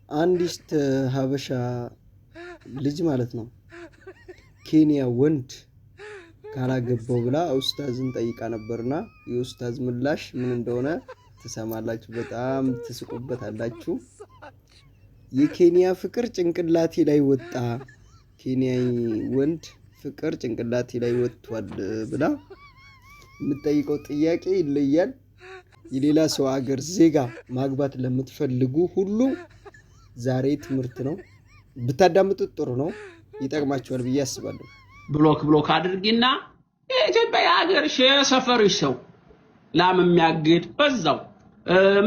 አንዲት ሀበሻ ልጅ ማለት ነው ኬንያ ወንድ ካላገባው ብላ ኡስታዝን ጠይቃ ነበርና የኡስታዝ ምላሽ ምን እንደሆነ ትሰማላችሁ። በጣም ትስቁበታላችሁ። የኬንያ ፍቅር ጭንቅላቴ ላይ ወጣ፣ ኬንያዊ ወንድ ፍቅር ጭንቅላቴ ላይ ወጥቷል ብላ የምትጠይቀው ጥያቄ ይለያል። የሌላ ሰው ሀገር ዜጋ ማግባት ለምትፈልጉ ሁሉ ዛሬ ትምህርት ነው። ብታዳምጡት ጥሩ ነው፣ ይጠቅማችኋል ብዬ አስባለሁ። ብሎክ አድርጊና የኢትዮጵያ የሀገርሽ የሰፈርሽ ሰው ላም የሚያግድ በዛው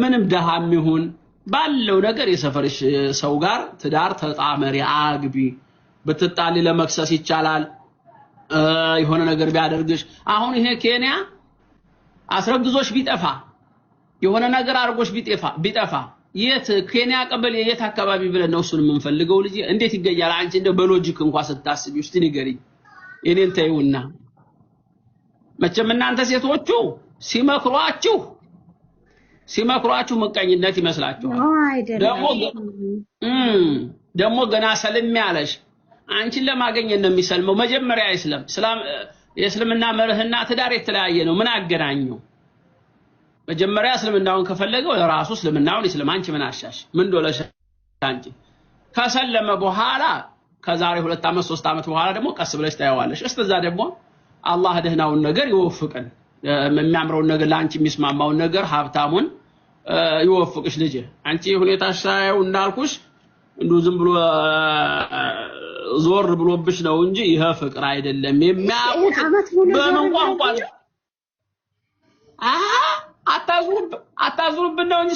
ምንም ደሃም ይሁን ባለው ነገር የሰፈርሽ ሰው ጋር ትዳር ተጣመሪ፣ አግቢ። ብትጣሊ ለመክሰስ ይቻላል። የሆነ ነገር ቢያደርግሽ አሁን ይሄ ኬንያ አስረግዞሽ ቢጠፋ የሆነ ነገር አርጎሽ ቢጠፋ የት ኬንያ ቀበሌ የት አካባቢ ብለን ነው እሱን የምንፈልገው? ልጅ እንዴት ይገኛል? አንቺ እንደ በሎጂክ እንኳን ስታስቢ ውስጥ ንገሪኝ። እኔን ተይውና መቼም እናንተ ሴቶቹ ሲመክሯችሁ ምቀኝነት ይመስላችኋል። ደግሞ ገና ሰልም ያለሽ አንቺን ለማገኘት ነው የሚሰልመው። መጀመሪያ የእስልምና መርህና ትዳር የተለያየ ነው። ምን አገናኘው? መጀመሪያ እስልምናውን ከፈለገው ለራሱ እስልምናውን ይስለም። አንቺ ምን አሻሽ? ምን ዶለሽ? አንቺ ከሰለመ በኋላ ከዛሬ 2 ዓመት 3 ዓመት በኋላ ደግሞ ቀስ ብለሽ ታያዋለሽ። እስከዛ ደግሞ አላህ ደህናውን ነገር ይወፍቀን፣ የሚያምረውን ነገር ለአንቺ የሚስማማውን ነገር ሀብታሙን ይወፍቅሽ ልጅ። አንቺ ሁኔታሽ ሳይው እንዳልኩሽ እንዱ ዝም ብሎ ዞር ብሎብሽ ነው እንጂ ይሄ ፍቅር አይደለም። የሚያውቁት በምን ቋንቋ አታዙሩብን ነው እንጂ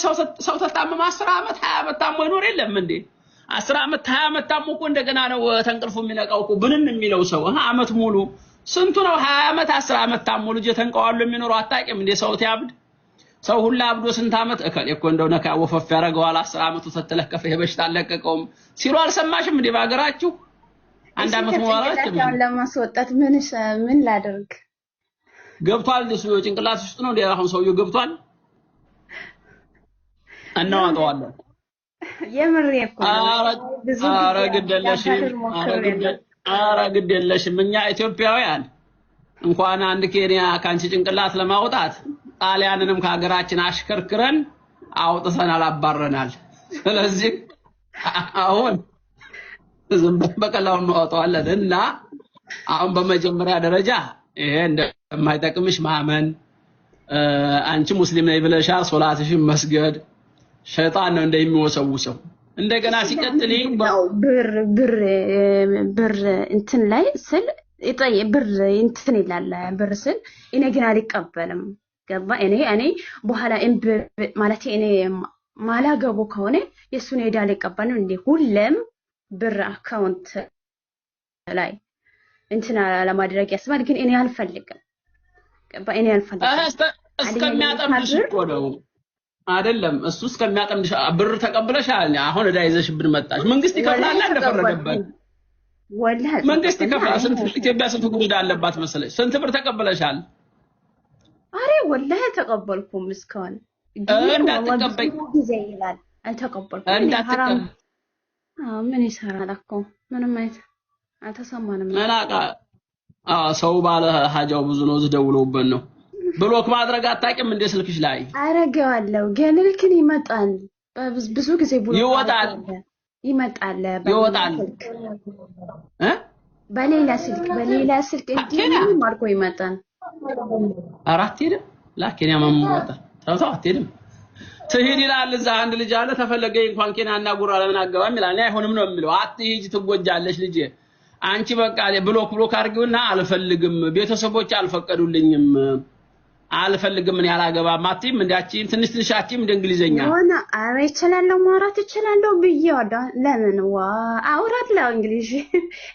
ሰው ተታመመ 10 ዓመት 20 ዓመት ታሞ ይኖር የለም እንዴ? 10 ዓመት 20 ዓመት ታሞ እኮ እንደገና ነው ተንቅልፉ የሚነቃው እኮ ብንን የሚለው ሰው ዓመት ሙሉ ስንቱ ነው 20 ዓመት 10 ዓመት ታሞ ልጅ ተንቀዋሉ የሚኖረው? አታውቂም እንዴ? ሰው ያብድ ሰው ሁላ አብዶ ስንት ዓመት እከሌ እኮ እንደው ነካ ወፈፍ ያረጋዋል 10 ዓመቱ ተተለከፈ የበሽታ አለቀቀውም ሲሉ አልሰማሽም እንዴ? ባገራችሁ አንድ ዓመት ሞላላችሁ ለማስወጣት ምን ላደርግ? ገብቷል እሱ ጭንቅላት ውስጥ ነው እንዴ? አሁን ሰውየው ገብቷል። እናዋጣዋለን የምር እኮ ኧረ ግድ የለሽም እኛ ኢትዮጵያውያን እንኳን አንድ ኬንያ ካንቺ ጭንቅላት ለማውጣት ጣሊያንንም ከሀገራችን አሽከርክረን አውጥተናል፣ አባረናል። ስለዚህ አሁን ዝም በቀላሉ እናወጣዋለን እና አሁን በመጀመሪያ ደረጃ ይሄ እንደማይጠቅምሽ ማመን፣ አንቺ ሙስሊም ነኝ ብለሻል፣ ሶላትሽን መስገድ ሸይጣን ነው እንደሚወሰውሰው። እንደገና ሲቀጥል ብር እንትን ላይ ስል ብር እንትን ይላል ብር ስል እኔ ግን አልቀበልም። ገባ? እኔ በኋላ ማለት እኔ ማላገቡ ከሆነ የሱን ሄዳ አልቀበልም እንዴ? ሁሌም ብር አካውንት ላይ እንትና ለማድረግ ያስባል፣ ግን እኔ አልፈልግም። ገባ? እኔ አልፈልግም እስከሚያጠምድሽ እኮ ነው አይደለም? እሱ እስከሚያጠምድሽ ብር ተቀብለሻል። አሁን እዳ ይዘሽብን መጣሽ። መንግስት ይከፍላል እንደፈረደበት ወላሂ መንግስት ይከፍላል። ኢትዮጵያ ስንት ጉድ አለባት መሰለሽ? ስንት ብር ተቀብለሻል? አሬ ወላሂ ተቀበልኩም እስካሁን እንዳትቀበይ ጊዜ ይላል አልተቀበልኩም። እንዳትቀበይ ምን ይሰራል እኮ ምንም አይነት አልተሰማንም። መላቃ ሰው ባለ ሀጃው ብዙ ነው። ዝደውለውበት ነው ብሎክ ማድረግ አታውቂም እንደ ስልክሽ ላይ አረጋለሁ። ግን ልክን ይመጣል ብዙ ጊዜ ብሎክ ይመጣል በሌላ ስልክ እንዲህ ማርኮ ይመጣል። አራት ሄደ ላኬንያ ማምወጣ ታውታው አትሄድም ትሄድ ይላል። እዛ አንድ ልጅ አለ ተፈለገ እንኳን ኬንያ እና ጉራ ለምን አገባም ይላል። አይሆንም ነው የሚለው። አትሄጂ ትጎጃለሽ ልጅ አንቺ በቃ ብሎክ አድርጊውና አልፈልግም፣ ቤተሰቦች አልፈቀዱልኝም፣ አልፈልግም ምን ያላገባም አትይም እንዳቺን ትንሽ አትይም እንደ እንግሊዘኛ ሆነ አረ ይችላልው ማውራት ይችላልው ብየዋዳ ለምን አውራለሁ እንግሊዝ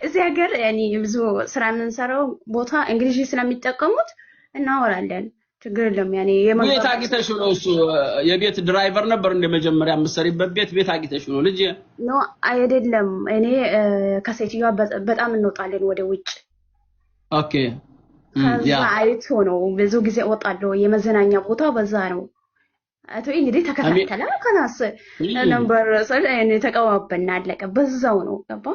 እዚህ ሀገር ያኒ ብዙ ስራ የምንሰራው ቦታ እንግሊዝ ስለሚጠቀሙት እናወራለን። ችግር የለም። ያኒ ቤት አግኝተሽ ነው እሱ የቤት ድራይቨር ነበር እንደመጀመሪያ የምትሰሪበት ቤት አግኝተሽ ነው ልጅ ነው አይደለም። እኔ ከሴትዮዋ በጣም እንወጣለን ወደ ውጭ። ኦኬ ከዛ አይቶ ነው ብዙ ጊዜ ወጣለሁ። የመዘናኛ ቦታ በዛ ነው አቶ እንግዲህ ተከታተለ ከናስ ነበር ሰል እኔ ተቀባበልና አለቀ በዛው ነው ገባ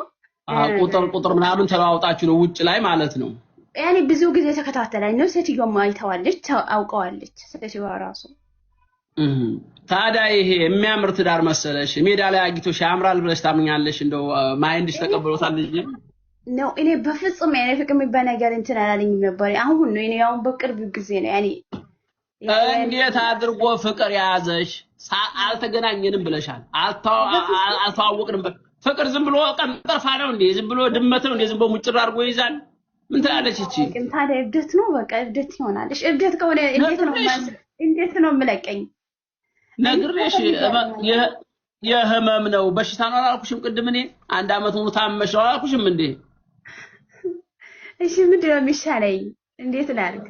ቁጥር ምናምን ተለዋውጣችሁ ነው ውጭ ላይ ማለት ነው ያኔ ብዙ ጊዜ ተከታተለኝ ነው ሴትዮዋ አይተዋለች አውቀዋለች ሴትዮዋ ራሱ ታዲያ ይሄ የሚያምር ትዳር መሰለሽ ሜዳ ላይ አግኝቶሽ ያምራል ብለሽ ታምኛለሽ እንደው ማይንድሽ ተቀበሎታል እንጂ ነው እኔ በፍጹም ያኔ ፍቅም በነገር እንትን አላለኝም ነበር አሁን ነው እኔ ያው በቅርብ ጊዜ ነው ያኔ እንዴት አድርጎ ፍቅር ያዘሽ አልተገናኘንም ብለሻል አልተዋወቅንም ፍቅር ዝም ብሎ ቀንጠፋ ነው እንዴ ዝም ብሎ ድመት ነው እንዴ ዝም ብሎ ሙጭራ አድርጎ ይዛል ምን ትላለች እቺ ግን ታዲያ እብደት ነው በቃ እብደት ይሆናል እሺ እብደት ከሆነ እንዴት ነው መለቀኝ ነግሬሽ የህመም ነው በሽታ ነው አላልኩሽም ቅድም እኔ አንድ አመት ሙሉ ታመሽ ነው አላልኩሽም እንዴ እሺ ምንድነው የሚሻለኝ እንዴት ላድርግ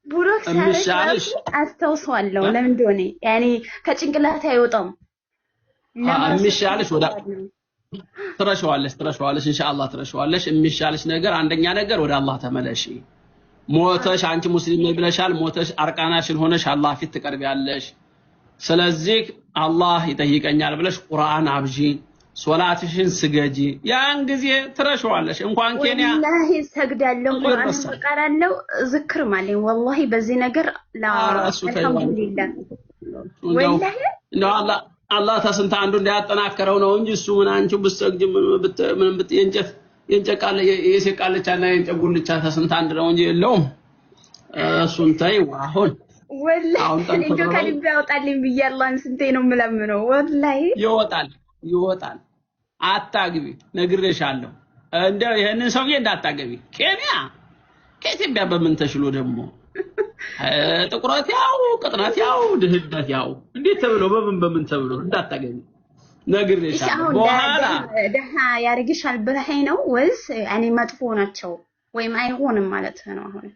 ቡሮክ ሳይሽ አስተውሷለሁ ለምን እንደሆነ ያኔ ከጭንቅላት አይወጣም የሚሻልሽ ወዳ ትረሻዋለሽ ኢንሻአላህ ትረሻዋለሽ የሚሻልሽ ነገር አንደኛ ነገር ወደ አላህ ተመለሺ ሞተሽ አንቺ ሙስሊም ነኝ ብለሻል ሞተሽ አርቃናሽን ሆነሽ አላህ ፊት ትቀርቢያለሽ ስለዚህ አላህ ይጠይቀኛል ብለሽ ቁርአን አብጂ ሶላትሽን ስገጂ ያን ጊዜ ትረሻዋለሽ እንኳን ኬንያ ወላሂ ሰግዳለሁ ቁርአን ተቀራለሁ ዝክር ማለት ወላሂ በዚህ ነገር አልহামዱሊላህ ወላሂ ነው አላህ ተስንታ አንዱ እንዲያጠናከረው ነው እንጂ እሱ ምን አንቺ ብትሰግጂ ምን የንጨቃለ የሴቃለቻና የንጨጉልቻ ተስንታ አንድ ነው እንጂ የለውም እሱን ተይው አሁን ወላሂ እንዴ ከልብ ያወጣልኝ ብያለሁ ስንቴ ነው የምለምነው ወላሂ ይወጣል አታግቢ ነግሬሻለሁ እንደው ይሄንን ሰውዬ እንዳታገቢ ኬንያ ከኢትዮጵያ በምን ተሽሎ ደግሞ ጥቁረት ያው ቅጥነት ያው ድህነት ያው እንዴት ተብሎ በምን ተብሎ እንዳታገቢ ነግሬሻለሁ በኋላ ደሃ ያርግሻል ብለኸኝ ነው ወይስ እኔ መጥፎ ናቸው ወይም አይሆንም ማለት ነው አሁን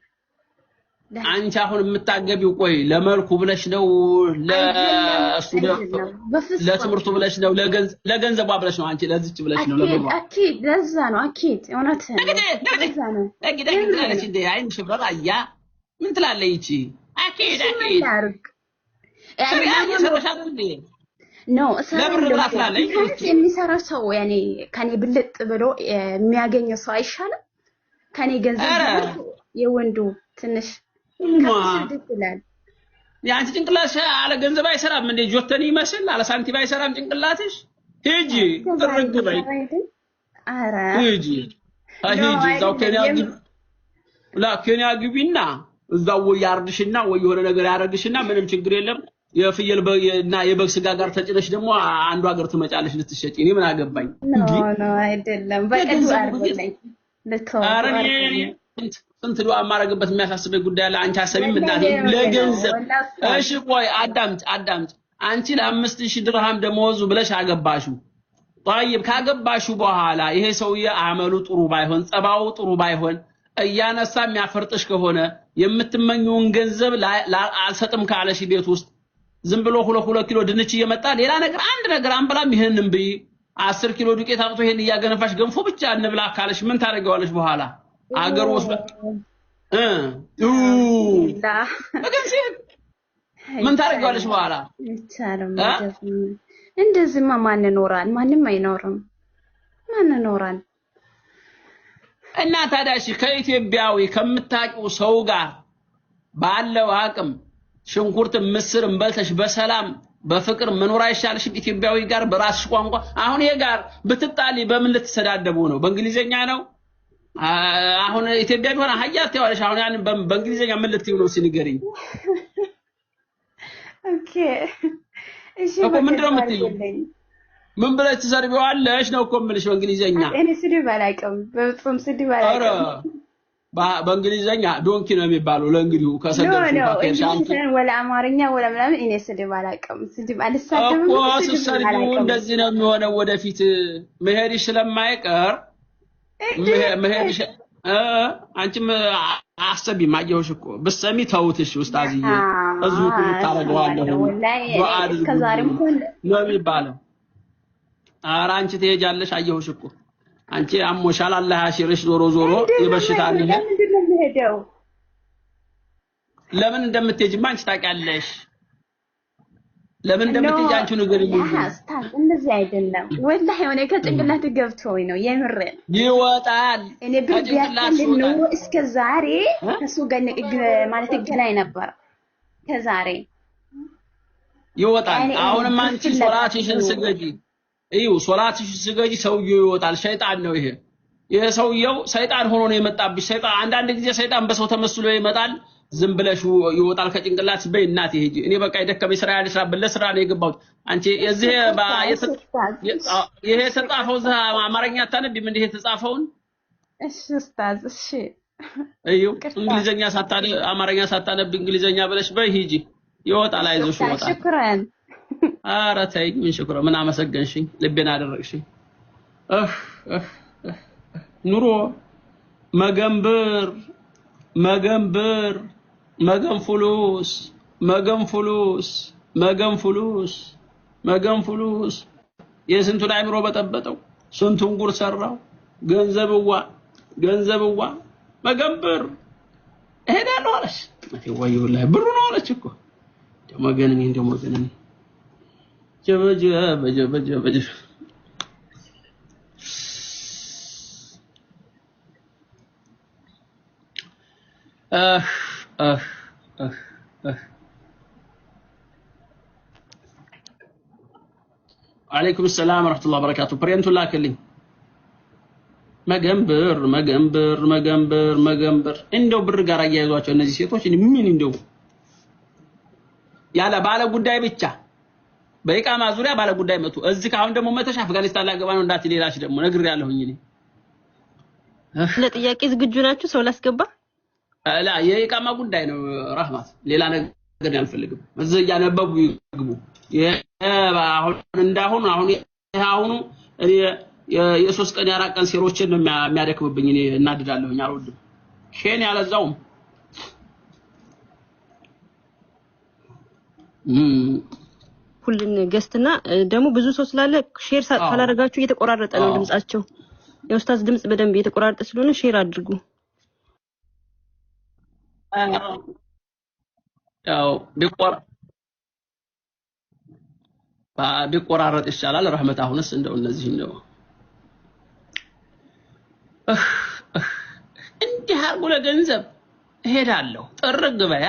አንቺ አሁን የምታገቢው ቆይ ለመልኩ ብለሽ ነው ለትምርቱ ብለሽ ነው ለገንዘቧ ብለሽ ነው አንቺ ለዚች ብለሽ ነው ለገንዘቧ አኪድ ለዛ ነው አኪድ እውነትህ ለዛ ነው ለግዳለች እንደ አይን ሽብራያ ምን ትላለች ይቺ አኪድ ያኔ ሰራሻት እንዴ ነው የሚሰራ ሰው ያኔ ከኔ ብልጥ ብሎ የሚያገኝ ሰው አይሻልም ከኔ ገንዘብ የወንዱ ትንሽ ያንቺ ጭንቅላትሽ አለ ገንዘብ አይሰራም እንዴ ጆተኒ ይመስል አለ ሳንቲም አይሰራም ጭንቅላትሽ ሂጂ ጥርግ በይ አረ ሂጂ እዛው ኬንያ ግቢና እዛው ያርድሽና ወይ የሆነ ነገር ያረግሽና ምንም ችግር የለም የፍየል እና የበግ ስጋ ጋር ተጭነሽ ደግሞ አንዱ ሀገር ትመጫለሽ ልትሸጪ እኔ ምን አገባኝ እንዴ ነው አይደለም በቀዱ አርበለኝ ለተወው እንት ዱአ ማረግበት የሚያሳስበኝ ጉዳይ አለ አንቺ አሰቢም እናቴ ለገንዘብ እሺ ቆይ አዳምጥ አንቺ ለ5000 ድርሃም ደሞዙ ብለሽ አገባሹ طيب ካገባሹ በኋላ ይሄ ሰውዬ አመሉ ጥሩ ባይሆን ጸባው ጥሩ ባይሆን እያነሳ የሚያፈርጥሽ ከሆነ የምትመኙን ገንዘብ አልሰጥም ካለሽ ቤት ውስጥ ዝም ብሎ 2 ኪሎ ድንች እየመጣ ሌላ ነገር አንድ ነገር አንበላም ይሄንን ብይ 10 ኪሎ ዱቄት አውጥቶ ይሄን እያገነፋሽ ገንፎ ብቻ እንብላ ካለሽ ምን ታደርጊዋለሽ በኋላ አገር ውስጥ ምን ታደርጊዋለሽ በኋላ እንደዚህማ ማን ይኖራል ማንም አይኖርም ማን ይኖራል እና ታዲያሽ ከኢትዮጵያዊ ከምታቂው ሰው ጋር ባለው አቅም ሽንኩርት ምስር እንበልተሽ በሰላም በፍቅር መኖር አይሻልሽም ኢትዮጵያዊ ጋር በራስሽ ቋንቋ አሁን ይሄ ጋር ብትጣሊ በምን ልትሰዳደቡ ነው በእንግሊዘኛ ነው አሁን ኢትዮጵያ ቢሆን አህያት ያዋለሽ አሁን ያን በእንግሊዘኛ ምን ልትይው ነው ሲንገሪኝ ኦኬ እሺ ምንድነው የምትይው ምን ብለሽ ትሰርቢዋለሽ ነው እኮ የምልሽ በእንግሊዘኛ እኔ ስድብ አላውቅም በፍጹም ስድብ አላውቅም በእንግሊዘኛ ዶንኪ ነው የሚባለው ለእንግሊው ከሰደብሽ ከሻንት ወላ አማርኛ ወላ ምናምን እኔ ስድብ አላውቅም ስድብ አልሳደብም እኮ ሰርቢው እንደዚህ ነው የሚሆነው ወደፊት መሄድሽ ስለማይቀር መሄድሽ አንቺም አሰቢ ማየውሽ እኮ በሰሚ ተውትሽ ኡስታዝዬ እዚሁ ታረጋዋለሁ ከዛሬም ሁሉ ነው የሚባለው ኧረ አንቺ ትሄጃለሽ አየሁሽ እኮ አንቺ አሞሻል አላህ ያሽርሽ ዞሮ የበሽታ ነው ለምን እንደምትሄጂማ አንቺ ታውቂያለሽ ለምን እንደምትሄጂ አንቺው ንገሪኝ እንጂ ኡስታዝ እንደዚህ አይደለም ወላሂ የሆነ ከጭንቅላት ገብቶኝ ነው የምር ይወጣል እኔ ብቢያታል ነው እስከ ዛሬ ከሱ ጋር ማለት ገናኝ ነበር ከዛሬ ይወጣል አሁንም አንቺ ሶላትሽን ስገጂ እዩ ሶላትሽን ስገጂ ሰውየው ይወጣል ሸይጣን ነው ይሄ ሰውየው ሰይጣን ሆኖ ነው የመጣብሽ ሰይጣን አንዳንድ ጊዜ ሰይጣን በሰው ተመስሎ ይመጣል ዝም ብለሽ ይወጣል ከጭንቅላት በይ እናቴ ሂጂ እኔ በቃ የደከመኝ ስራ ያለ ስራ በለስራ ነው የገባሁት አንቺ እዚህ ይሄ ተጻፈው አማርኛ አታነቢም እንዴ የተጻፈውን እሺ ኡስታዝ እሺ እዩ እንግሊዘኛ ሳታነብ አማርኛ ሳታነብ እንግሊዘኛ ብለሽ በይ ሂጂ ይወጣል አይዞሽ ይወጣል ሽክራን ኧረ ተይ ምን ሽክራ ምን አመሰገንሽኝ ልቤን አደረግሽኝ ኑሮ መገንብር መገን ፍሉስ የስንቱን አይምሮ በጠበጠው ስንቱን ጉር ሰራው ገንዘብዋ መገንብር እሄዳለሁ አለሽ ወይ ወላሂ ብሩ ነው አለች እኮ ደሞ ገነኔ ጀበጀ عليكم السلام ورحمة الله وبركاته برينتو لاكلين መገንብር እንደው ብር ጋር አያይዟቸው እነዚህ ሴቶች ምን እንደው ያለ ባለ ጉዳይ ብቻ በኢቃማ ዙሪያ ባለ ጉዳይ መጡ እዚህ ካሁን ደግሞ መተሽ አፍጋኒስታን ላገባ ነው እንዳት ሌላሽ ደግሞ ነግሬያለሁኝ እኔ ለጥያቄ ዝግጁ ናችሁ ሰው ላስገባ ላ የኢቃማ ጉዳይ ነው ረህማት ሌላ ነገር ያልፈልግም እዚህ ያነበቡ ይግቡ አሁን እንዳሁን አሁን እኔ የሶስት ቀን ያራቅ ቀን ሴሮችን ነው የሚያደክምብኝ እኔ እናድዳለሁኝ አልወድም ሼን ያለዛውም ሁሉን ገስትና ደግሞ ብዙ ሰው ስላለ ሼር ካላደረጋችሁ እየተቆራረጠ ነው ድምጻቸው የኡስታዝ ድምጽ በደንብ እየተቆራረጠ ስለሆነ ሼር አድርጉ ያው ቢቆራረጥ ይሻላል ረህመት አሁንስ እንደው እነዚህ ነው እንዲህ አርጉ ለገንዘብ እሄዳለሁ ጥርግ በያ